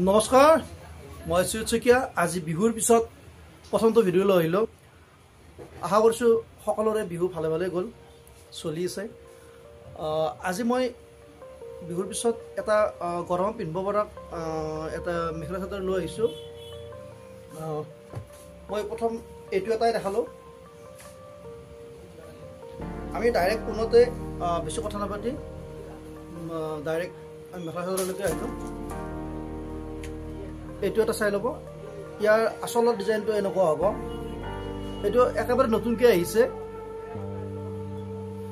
নমস্কাৰ মই সুচিকিয়া আজি বিহুৰ পিছত প্ৰথমটো ভিডিও লৈ আহিলো আশা কৰিছো সকলোৰে বিহু ভালে ভালে গল চলি আছে আজি মই বিহুৰ পিছত এটা গৰম পিন্ধিব পৰা এটা মেখেলা চাদৰ লৈ আহিছো মই প্ৰথম এটো এটাই দেখালো আমি ডাইৰেক্ট কোনতে বেছি কথা নাপাতি ডাইৰেক্ট আমি মেখেলা চাদৰলৈকে আহিলো এটো এটা চাই লব ইয়াৰ আসল ডিজাইনটো এনেকুৱা হ'ব এটো একেবাৰে নতুনকৈ আহিছে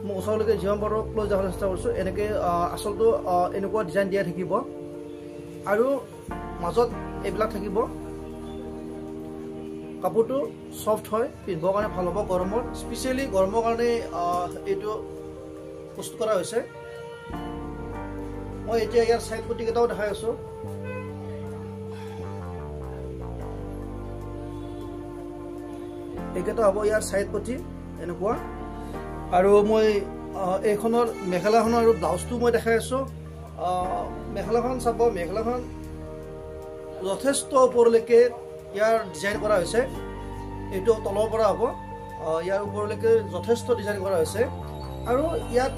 মই ওচৰলৈকে যিমান পাৰো ক্লোজ যাবলৈ চেষ্টা কৰিছো এনেকৈ আসলটো এনেকুৱা ডিজাইন দিয়া থাকিব আৰু মাজত এইবিলাক থাকিব কাপোৰটো সফট হয় পিন্ধিবৰ কাৰণে ভাল হ'ব গৰমৰ স্পেচিয়ালি গৰমৰ কাৰণে এইটো প্ৰস্তুত কৰা হৈছে মই এতিয়া ইয়াৰ সাইড পটি কেইটাও দেখাই আছো এইকেইটা হ'ব ইয়াৰ সাইড পটি এনেকুৱা আৰু মই এইখনৰ মেখেলাখনৰ আৰু ব্লাউজটো মই দেখাই আছো মেখেলাখন চাব মেখেলাখন যথেষ্ট ওপৰলৈকে ইয়াৰ ডিজাইন কৰা হৈছে এইটো তলৰ পৰা হ'ব ইয়াৰ ওপৰলৈকে যথেষ্ট ডিজাইন কৰা হৈছে আৰু ইয়াত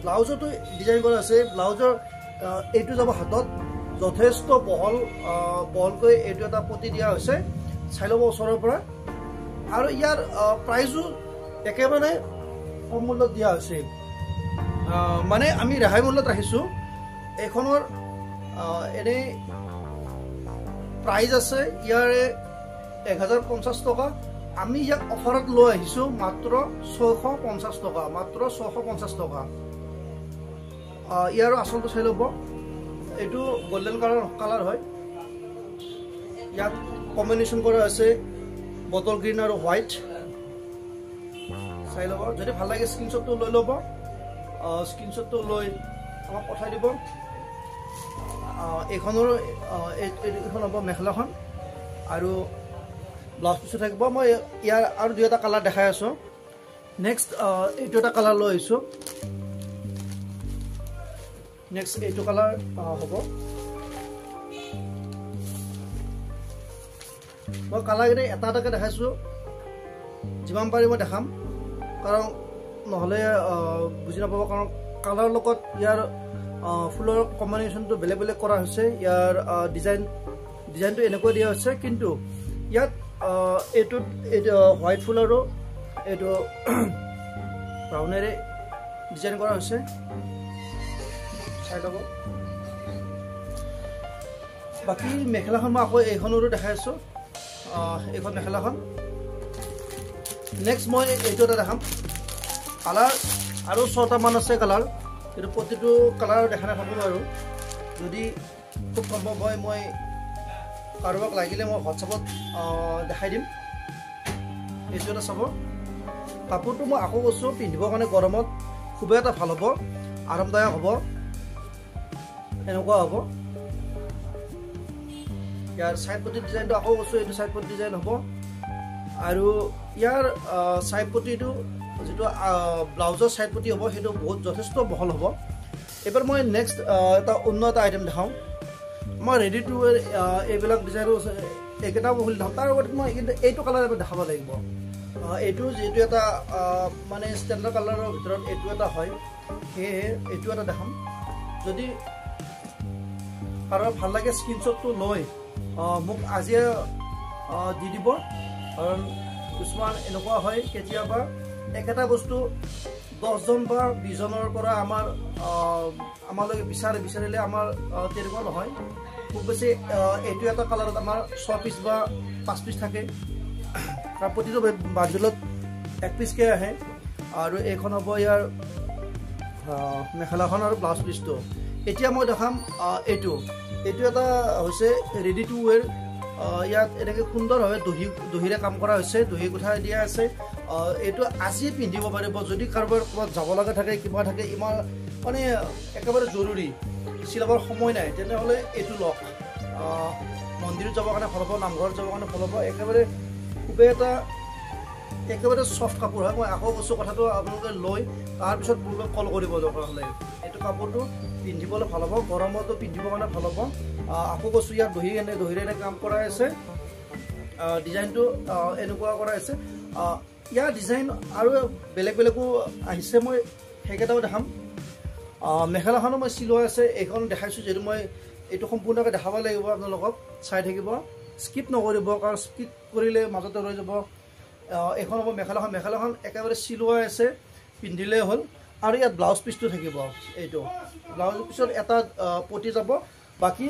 ব্লাউজতো ডিজাইন কৰা আছে ব্লাউজৰ এইটো যাব হাতত যথেষ্ট বহলকৈ এইটো এটা পটি দিয়া হৈছে চাই ল'ব ওচৰৰ পৰা আৰু ইয়াৰ প্ৰাইজো একেবাৰে কম মূল্যত দিয়া হৈছে মানে আমি ৰেহাই মূল্যত ৰাখিছো এইখনৰ এনে প্ৰাইজ আছে ইয়াৰে 1050 টকা আমি ইয়াক অফাৰত লৈ আহিছো মাত্ৰ 650 টকা মাত্ৰ 650 টকা ইয়াৰ আসলটো চাই ল'ব এইটো গোল্ডেন কালাৰ হয় ইয়াত কম্বিনেশ্যন কৰা আছে বটল গ্ৰীণ আৰু হোৱাইট চাই ল'ব যদি ভাল লাগে স্ক্ৰীনশ্বটটো লৈ ল'ব স্ক্ৰীনশ্বটটো লৈ আমাক পঠাই দিব এইখনৰ এইখন হ'ব মেখেলাখন আৰু ব্লাউজ পিছো থাকিব মই ইয়াৰ আৰু দুই এটা কালাৰ দেখাই আছো নেক্সট এইটো এটা কালাৰ লৈ আহিছো নেক্সট এইটো কালাৰ হ'ব মই কালাৰকেইটা এটা এটাকৈ দেখাইছোঁ যিমান পাৰি মই দেখাম কাৰণ নহ'লে বুজি নাপাব কাৰণ কালাৰৰ লগত ইয়াৰ ফুলৰ কম্বিনেশ্যনটো বেলেগ বেলেগ কৰা হৈছে ইয়াৰ ডিজাইনটো এনেকৈ দিয়া হৈছে কিন্তু ইয়াত এইটো হোৱাইট ফুল আৰু এইটো ব্ৰাউনেৰে ডিজাইন কৰা হৈছে চাই ল'ব বাকী মেখেলাখন মই আকৌ এইখনৰো দেখাই আছোঁ এইখন মেখেলাখন নেক্সট মই এইটো এটা দেখাম কালাৰ আৰু 6টামান আছে কালাৰ কিন্তু প্ৰতিটো কালাৰ দেখা নাথাকোঁ আৰু যদি খুব সম্ভৱ হয় মই কাৰোবাক লাগিলে মই হোৱাটছআপত দেখাই দিম এইটো এটা চাব কাপোৰটো মই আকৌ কৈছোঁ পিন্ধিবৰ কাৰণে গৰমত খুবেই এটা ভাল হ'ব আৰামদায়ক হ'ব এনেকুৱা হ'ব ইয়াৰ সাইড পটি ডিজাইনটো আকৌ কৈছোঁ এইটো সাইড পটি ডিজাইন হ'ব আৰু ইয়াৰ সাইড পটিটো যিটো ব্লাউজৰ সাইড পটি হ'ব সেইটো বহুত যথেষ্ট বহল হ'ব এবাৰ মই নেক্সট এটা অন্য এটা আইটেম দেখাওঁ মই ৰেডি টু ৱেৰ এইবিলাক ডিজাইনো এইকেইটা বহু দেখাওঁ তাৰ লগতে মই কিন্তু এইটো কালাৰ এবাৰ দেখাব লাগিব এইটো যিটো এটা মানে ষ্টেণ্ডাৰ্ড কালাৰৰ ভিতৰত এইটো এটা হয় সেয়েহে এইটো এটা দেখাম যদি কাৰোবাৰ ভাল লাগে স্ক্ৰীনশ্বটটো লৈ মোক আজিয়ে দি দিব কাৰণ কিছুমান এনেকুৱা হয় কেতিয়াবা একেটা বস্তু 10জন বা 20জনৰ পৰা আমালৈকে বিচাৰিলে আমাৰ তেনেকুৱা নহয় খুব বেছি এইটো এটা কালাৰত আমাৰ 6 পিচ বা 5 পিচ থাকে আৰু প্ৰতিটো বান্ডলত 1 পিচকৈ আহে আৰু এইখন হ'ব ইয়াৰ মেখেলাখন আৰু ব্লাউজ পিচটো এতিয়া মই দেখাম এইটো এটা হৈছে ৰেডি টু ৱেৰ ইয়াত এনেকৈ সুন্দৰভাৱে দহিৰে কাম কৰা হৈছে দহি গুঠা দিয়া আছে এইটো আজি পিন্ধিব পাৰিব যদি কাৰোবাৰ ক'ৰবাত যাব লগা থাকে কিবা থাকে ইমান মানে একেবাৰে জৰুৰী চিলাবৰ সময় নাই তেনেহ'লে এইটো লওক মন্দিৰত যাবৰ কাৰণে ভাল হ'ব নামঘৰত যাবৰ কাৰণে ভাল হ'ব খুবেই এটা একেবাৰে সফট কাপোৰ হয় মই আকৌ কৈছোঁ কথাটো আপোনালোকে লৈ তাৰপিছত পূৰ্বে কল কৰিব দৰকাৰ হ'লে এইটো কাপোৰটো পিন্ধিবলৈ ভাল হ'ব গৰমতো পিন্ধিবৰ কাৰণে ভাল হ'ব আকৌ কৈছোঁ ইয়াত দহিৰে কাম কৰা আছে ডিজাইনটো এনেকুৱা কৰা আছে ইয়াৰ ডিজাইন আৰু বেলেগ বেলেগো আহিছে মই সেইকেইটাও দেখাম মেখেলাখনো মই চিলোৱা আছে এইখন দেখাইছোঁ যিহেতু মই এইটো সম্পূৰ্ণকৈ দেখাব লাগিব আপোনালোকক চাই থাকিব স্কিপ নকৰিব কাৰণ স্কিপ কৰিলে মাজতে ৰৈ যাব এইখন হ'ব মেখেলাখন একেবাৰে চিলোৱা আছে পিন্ধিলেই হ'ল আৰু ইয়াত ব্লাউজ পিচটো থাকিব এইটো ব্লাউজ পিছত এটা পটি যাব বাকী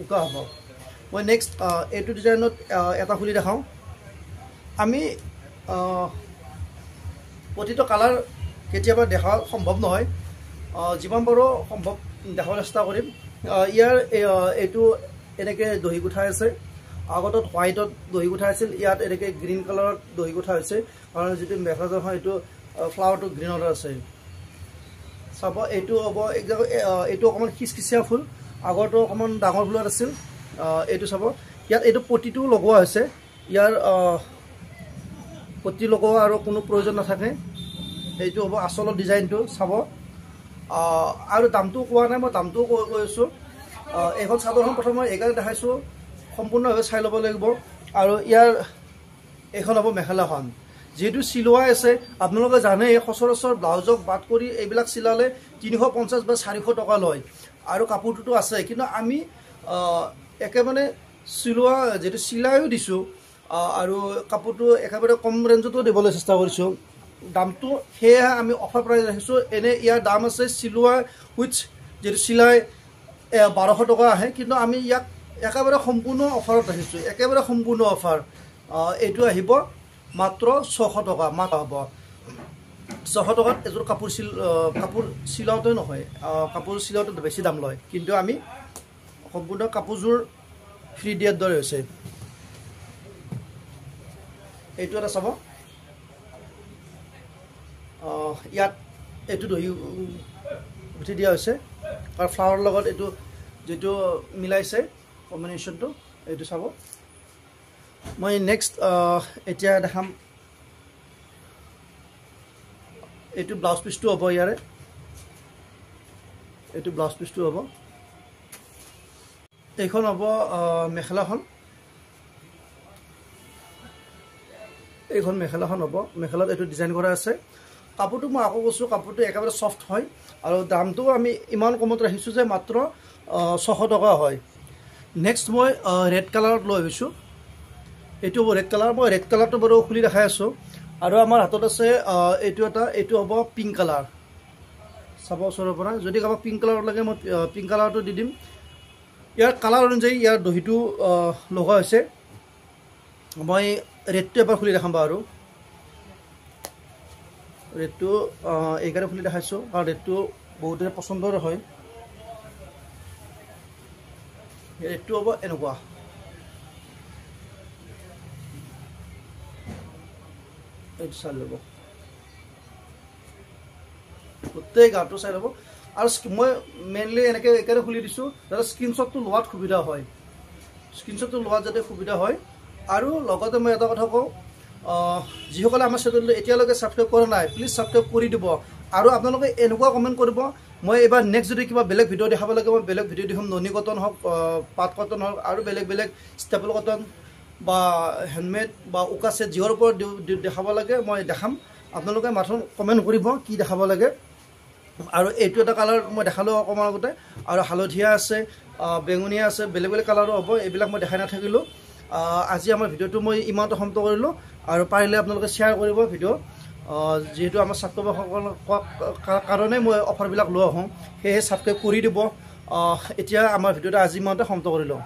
উকা হ'ব মই নেক্সট এইটো ডিজাইনত এটা খুলি দেখাওঁ আমি প্ৰতিটো কালাৰ কেতিয়াবা দেখা সম্ভৱ নহয় যিমান পাৰোঁ সম্ভৱ দেখাবলৈ চেষ্টা কৰিম ইয়াৰ এইটো এনেকৈ দহি গুঠা আছে আগতত হোৱাইটত দহি গুঠা আছিল ইয়াত এনেকৈ গ্ৰীণ কালাৰত দহি গুঠা হৈছে কাৰণ যিটো মেখেলাখন হয় এইটো ফ্লাৱাৰটো গ্ৰীণত আছে চাব এইটো হ'ব এইটো অকণমান খিচখিচিয়া ফুল আগৰটো অকণমান ডাঙৰ ফুলত আছিল এইটো চাব ইয়াত এইটো পটিটো লগোৱা হৈছে ইয়াৰ পটি লগোৱা আৰু কোনো প্ৰয়োজন নাথাকে এইটো হ'ব আচলৰ ডিজাইনটো চাব আৰু দামটো কোৱা নাই মই দামটোও কৈ আছোঁ এইখন চাদৰখন প্ৰথম মই এইকাৰণে দেখাইছোঁ সম্পূৰ্ণভাৱে চাই ল'ব লাগিব আৰু ইয়াৰ এইখন হ'ব মেখেলাখন যিহেতু চিলোৱা আছে আপোনালোকে জানে সচৰাচৰ ব্লাউজক বাদ কৰি এইবিলাক চিলালে 350 বা 400 টকা লয় আৰু কাপোৰটোতো আছে কিন্তু আমি একেবাৰে চিলোৱা যিহেতু চিলাইও দিছোঁ আৰু কাপোৰটো একেবাৰে কম ৰেঞ্জতো দিবলৈ চেষ্টা কৰিছোঁ দামটো সেয়েহে আমি অফাৰ প্ৰাইচ ৰাখিছোঁ এনে ইয়াৰ দাম আছে চিলোৱা উইথ যিহেতু চিলাই 1200 টকা আহে কিন্তু আমি ইয়াক একেবাৰে সম্পূৰ্ণ অফাৰত ৰাখিছোঁ একেবাৰে সম্পূৰ্ণ অফাৰ এইটো আহিব মাত্ৰ 600 টকা মাত্ৰ হ'ব 600 টকাত এযোৰ কাপোৰ চিলাওঁতে নহয় কাপোৰ চিলাওঁতে বেছি দাম লয় কিন্তু আমি সম্পূৰ্ণ কাপোৰযোৰ ফ্ৰী দিয়াৰ দৰে হৈছে এইটো এটা চাব ইয়াত এইটো দহি উঠি দিয়া হৈছে আৰু ফ্লাৱাৰৰ লগত এইটো যিটো মিলাইছে কম্বিনেশ্যনটো এইটো চাব মই নেক্সট এতিয়া দেখাম এইটো ব্লাউজ পিচটো হ'ব ইয়াৰে এইটো ব্লাউজ পিচটো হ'ব এইখন হ'ব মেখেলাখন এইখন মেখেলাখন হ'ব মেখেলাত এইটো ডিজাইন কৰা আছে কাপোৰটো মই আকৌ কৈছোঁ কাপোৰটো একেবাৰে চফ্ট হয় আৰু দামটো আমি ইমান কমত ৰাখিছোঁ যে মাত্ৰ 600 টকা হয় নেক্সট মই ৰেড কালাৰত লৈ আহিছোঁ এইটো হ'ব ৰেড কালাৰ মই ৰেড কালাৰটো বাৰু খুলি দেখাই আছোঁ আৰু আমাৰ হাতত আছে এইটো হ'ব পিংক কালাৰ চাব ওচৰৰ পৰা যদি কাৰোবাক পিংক কালাৰত লাগে মই পিংক কালাৰটো দি দিম ইয়াৰ কালাৰ অনুযায়ী ইয়াৰ দহিটো লগোৱা হৈছে মই ৰেডটো এবাৰ খুলি দেখাম বাৰু ৰেডটো এইকাৰণে খুলি দেখাইছোঁ কাৰণ ৰেডটো বহুতে পচন্দৰ হয় ৰেডটো হ'ব এনেকুৱা এইটো চাই ল'ব গোটেই গাটো চাই ল'ব আৰু মই মেইনলি এনেকৈ এইকাৰণে খুলি দিছোঁ যাতে স্ক্ৰীনশ্বটটো লোৱাত সুবিধা হয় স্ক্ৰীনশ্বটটো লোৱাত যাতে সুবিধা হয় আৰু লগতে মই এটা কথা কওঁ যিসকলে আমাৰ চেনেলটো এতিয়ালৈকে ছাবস্ক্ৰাইব কৰা নাই প্লিজ ছাবস্ক্ৰাইব কৰি দিব আৰু আপোনালোকে এনেকুৱা কমেণ্ট কৰিব মই এবাৰ নেক্সট যদি কিবা বেলেগ ভিডিঅ' দেখাব লাগে মই বেলেগ ভিডিঅ' দেখাম ননী কটন হওক পাট কটন হওক আৰু বেলেগ ষ্টেপল কটন বা হেণ্ডমেড বা উকা ছেট যিহৰ ওপৰত দেখাব লাগে মই দেখাম আপোনালোকে মাথো কমেণ্ট কৰিব কি দেখাব লাগে আৰু এইটো এটা কালাৰ মই দেখালোঁ অকণমান আগতে আৰু হালধীয়া আছে বেঙুনীয়া আছে বেলেগ কালাৰো হ'ব এইবিলাক মই দেখাই নাথাকিলোঁ আজি আমাৰ ভিডিঅ'টো মই ইমানতে সমাপ্ত কৰিলোঁ আৰু পাৰিলে আপোনালোকে শ্বেয়াৰ কৰিব ভিডিঅ' যিহেতু আমাৰ ছাত্ৰসকলৰ কাৰণে মই অফাৰবিলাক লৈ আহোঁ সেয়েহে ছাবস্ক্ৰাইব কৰি দিব এতিয়া আমাৰ ভিডিঅ'টো আজি ইমানতে সমাপ্ত কৰিলোঁ